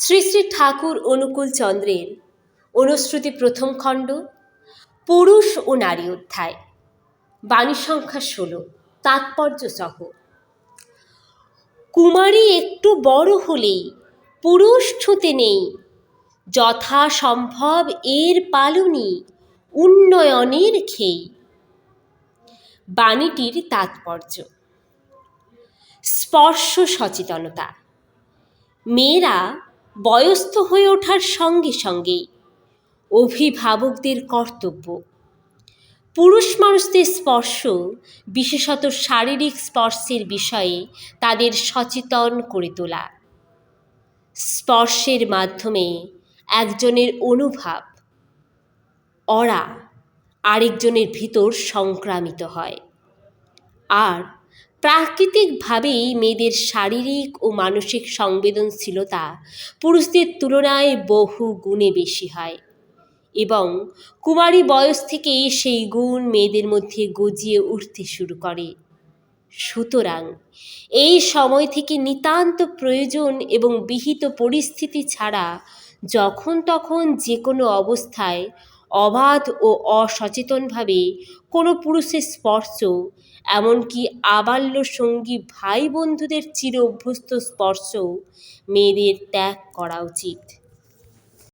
শ্রী শ্রী ঠাকুর অনুকূল চন্দ্রের অনুশ্রুতি প্রথম খণ্ড, পুরুষ ও নারী অধ্যায়, বাণী সংখ্যা 16, তাৎপর্য সহ। কুমারী একটু বড় হলেই পুরুষ ছুঁতে নেই, যথা সম্ভব এর পালনই উন্নয়নের খেই। বাণীটির তাৎপর্য: স্পর্শ সচেতনতা। মেয়েরা বয়স্ক হয়ে ওঠার সঙ্গে সঙ্গেই অভিভাবকদের কর্তব্য পুরুষ মানুষদের স্পর্শ, বিশেষত শারীরিক স্পর্শের বিষয়ে তাদের সচেতন করে তোলা। স্পর্শের মাধ্যমে একজনের অনুভব অরা আরেকজনের ভিতর সংক্রামিত হয়, আর প্রাকৃতিকভাবেই মেয়েদের শারীরিক ও মানসিক সংবেদনশীলতা পুরুষদের তুলনায় বহু গুণে বেশি হয় এবং কুমারী বয়স থেকেই সেই গুণ মেয়েদের মধ্যে গজিয়ে উঠতে শুরু করে। সুতরাং এই সময় থেকে নিতান্ত প্রয়োজন এবং বিহিত পরিস্থিতি ছাড়া যখন তখন যে কোনো অবস্থায় অবাধ ও অসচেতনভাবে কোনো পুরুষের স্পর্শ, এমনকি আবাল্য সঙ্গী ভাই বন্ধুদের চির অভ্যস্ত স্পর্শ মেয়েদের ত্যাগ করা উচিত।